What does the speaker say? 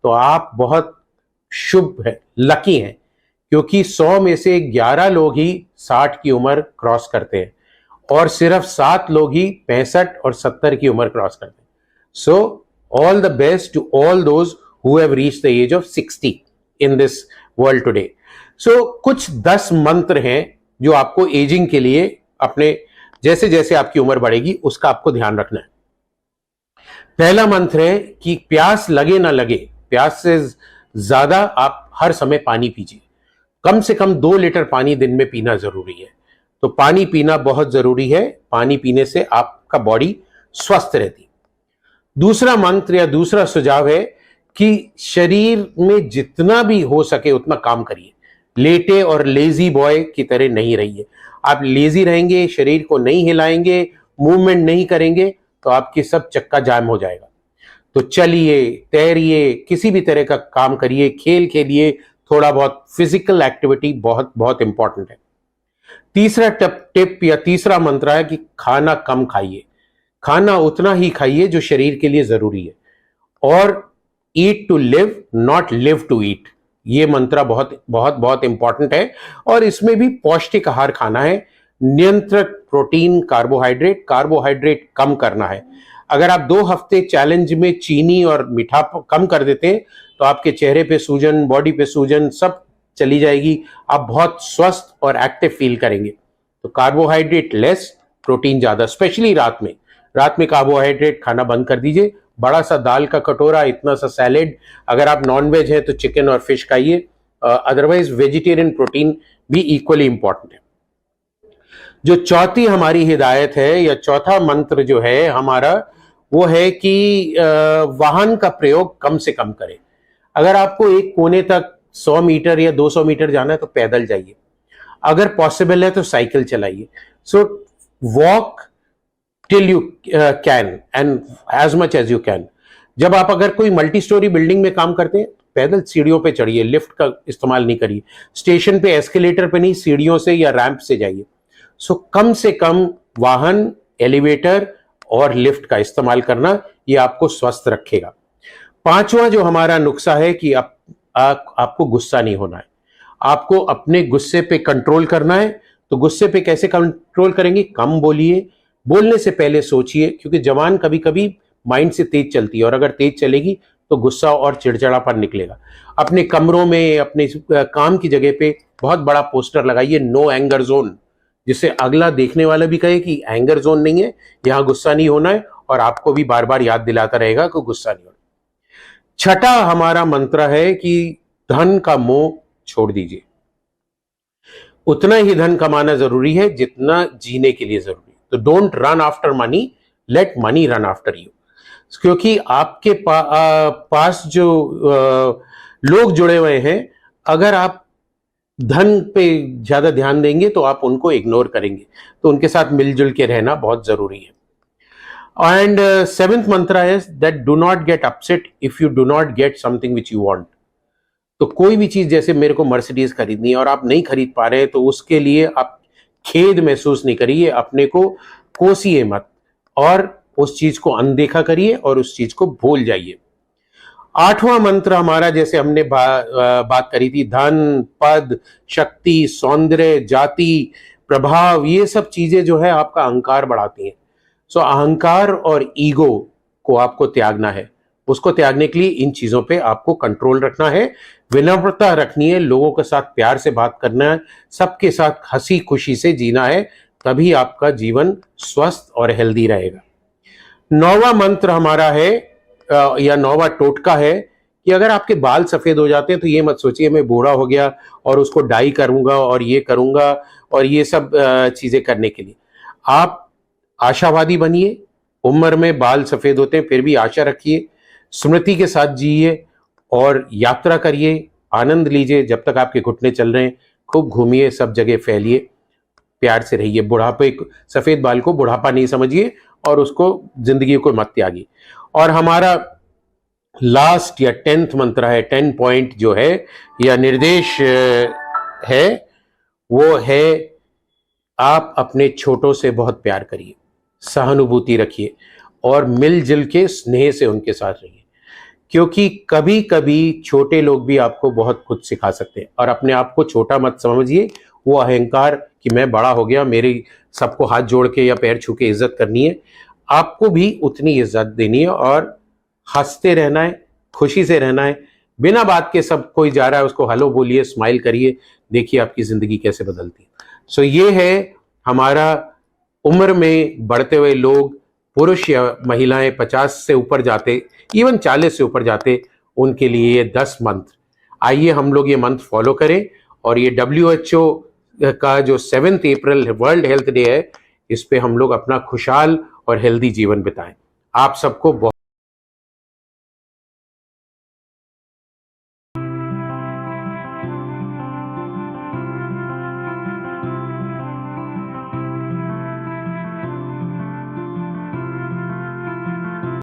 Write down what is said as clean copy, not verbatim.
तो आप बहुत शुभ है, लकी हैं, क्योंकि 100 में से 11 लोग ही 60 की उम्र क्रॉस करते हैं और सिर्फ 7 लोग ही 65 और 70 की उम्र क्रॉस करते हैं. So all the best to all those who have reached the age of 60 in this world today. So कुछ 10 मंत्र हैं जो आपको एजिंग के लिए अपने जैसे जैसे आपकी उम्र बढ़ेगी उसका आपको ध्यान रखना है. पहला मंत्र है कि प्यास लगे ना लगे, प्यास से ज्यादा आप हर समय पानी पीजिए. कम से कम 2 लीटर पानी दिन में पीना जरूरी है. तो पानी पीना बहुत जरूरी है. पानी पीने से आपका बॉडी स्वस्थ रहती. दूसरा मंत्र या दूसरा सुझाव है कि शरीर में जितना भी हो सके उतना काम करिए. लेटे और लेजी बॉय की तरह नहीं रहिए. आप लेजी रहेंगे, शरीर को नहीं हिलाएंगे, मूवमेंट नहीं करेंगे तो आपकी सब चक्का जाम हो जाएगा. तो चलिए, तैरिए, किसी भी तरह का काम करिए, खेल खेलिए, थोड़ा बहुत फिजिकल एक्टिविटी बहुत बहुत इंपॉर्टेंट है. तीसरा टिप या तीसरा मंत्र है कि खाना कम खाइए. खाना उतना ही खाइए जो शरीर के लिए जरूरी है. और eat to live, not live to eat. ये मंत्र बहुत बहुत बहुत इंपॉर्टेंट है. और इसमें भी पौष्टिक आहार खाना है. नियंत्रित प्रोटीन, कार्बोहाइड्रेट कम करना है. अगर आप 2 हफ्ते चैलेंज में चीनी और मीठा कम कर देते हैं तो आपके चेहरे पे सूजन, बॉडी पे सूजन सब चली जाएगी. आप बहुत स्वस्थ और एक्टिव फील करेंगे. तो कार्बोहाइड्रेट लेस, प्रोटीन ज्यादा, स्पेशली रात में. रात में कार्बोहाइड्रेट खाना बंद कर दीजिए. बड़ा सा दाल का कटोरा, इतना सा सैलेड. अगर आप नॉन वेज है तो चिकन और फिश खाइए. अदरवाइज वेजिटेरियन प्रोटीन भी इक्वली इंपॉर्टेंट है. जो चौथी हमारी हिदायत है या चौथा मंत्र जो है हमारा, वो है कि वाहन का प्रयोग कम से कम करें. अगर आपको एक कोने तक 100 मीटर या 200 मीटर जाना है तो पैदल जाइए. अगर पॉसिबल है तो साइकिल चलाइए. So walk till you can and as much as you can. जब आप अगर कोई मल्टी स्टोरी बिल्डिंग में काम करते हैं, पैदल सीढ़ियों पे चढ़िए, लिफ्ट का इस्तेमाल नहीं करिए. स्टेशन पे एस्केलेटर पे नहीं, सीढ़ियों से या रैंप से जाइए. सो कम से कम वाहन, एलिवेटर और लिफ्ट का इस्तेमाल करना, ये आपको स्वस्थ रखेगा. पांचवा जो हमारा नुस्खा है कि आपको गुस्सा नहीं होना है. आपको अपने गुस्से पे कंट्रोल करना है. तो गुस्से पे कैसे कंट्रोल करेंगे? कम बोलिए. बोलने से पहले सोचिए, क्योंकि जबान कभी कभी माइंड से तेज चलती है और अगर तेज चलेगी तो गुस्सा और चिड़चिड़ापन निकलेगा. अपने कमरों में, अपने काम की जगह पे बहुत बड़ा पोस्टर लगाइए, नो एंगर जोन, जिससे अगला देखने वाला भी कहे कि एंगर जोन नहीं है, यहां गुस्सा नहीं होना है, और आपको भी बार बार याद दिलाता रहेगा कि गुस्सा नहीं होना. छठा हमारा मंत्र है कि धन का मोह छोड़ दीजिए. उतना ही धन कमाना जरूरी है जितना जीने के लिए जरूरी है. तो don't run after money, late money run after you. क्योंकि आपके पास जो लोग जुड़े हुए हैं, अगर आप धन पे ज्यादा ध्यान देंगे तो आप उनको इग्नोर करेंगे. तो उनके साथ मिलजुल के रहना बहुत जरूरी है. एंड सेवेंथ मंत्र है that do not get upset if you do not get something which you want. तो कोई भी चीज, जैसे मेरे को मर्सिडीज खरीदनी है और आप नहीं खरीद पा रहे, तो उसके लिए आप खेद महसूस नहीं करिए, अपने को कोसिए मत और उस चीज को अनदेखा करिए और उस चीज को भूल जाइए. आठवां मंत्र हमारा, जैसे हमने बात करी थी, धन, पद, शक्ति, सौंदर्य, जाति, प्रभाव, ये सब चीजें जो है आपका अहंकार बढ़ाती हैं. सो अहंकार और ईगो को आपको त्यागना है. उसको त्यागने के लिए इन चीजों पे आपको कंट्रोल रखना है, विनम्रता रखनी है, लोगों के साथ प्यार से बात करना है, सबके साथ हंसी खुशी से जीना है. तभी आपका जीवन स्वस्थ और हेल्दी रहेगा. 9वां मंत्र हमारा है या 9वां टोटका है कि अगर आपके बाल सफेद हो जाते हैं तो ये मत सोचिए मैं बूढ़ा हो गया और उसको डाई करूंगा और ये करूंगा और ये सब चीजें करने के लिए. आप आशावादी बनिए. उम्र में बाल सफेद होते हैं फिर भी आशा रखिए, स्मृति के साथ जिए और यात्रा करिए, आनंद लीजिए. जब तक आपके घुटने चल रहे हैं खूब घूमिए, सब जगह फैलिए, प्यार से रहिए. बुढ़ापे, सफेद बाल को बुढ़ापा नहीं समझिए और उसको जिंदगी को मत त्यागिए. और हमारा लास्ट या 10th मंत्र है, 10 पॉइंट जो है या निर्देश है, वो है आप अपने छोटों से बहुत प्यार करिए, सहानुभूति रखिए और मिलजुल के स्नेह से उनके साथ रहिए. क्योंकि कभी कभी छोटे लोग भी आपको बहुत कुछ सिखा सकते हैं। और अपने आप को छोटा मत समझिए, वो अहंकार कि मैं बड़ा हो गया, मेरी सबको हाथ जोड़ के या पैर छू के इज्जत करनी है। आपको भी उतनी इज्जत देनी है और हंसते रहना है, खुशी से रहना है। बिना बात के सब कोई जा रहा है उसको हेलो बोलिए, स्माइल करिए, देखिए आपकी जिंदगी कैसे बदलती है। सो ये है हमारा उम्र में बढ़ते हुए लोग, पुरुष या महिलाएं 50 से ऊपर जाते, इवन 40 से ऊपर जाते, उनके लिए ये 10 मंत्र। आइए हम लोग ये मंत्र फॉलो करें और ये WHO का जो 7 अप्रैल वर्ल्ड हेल्थ डे है, इस पे हम लोग अपना खुशहाल और हेल्दी जीवन बिताएं। आप सबको बहुत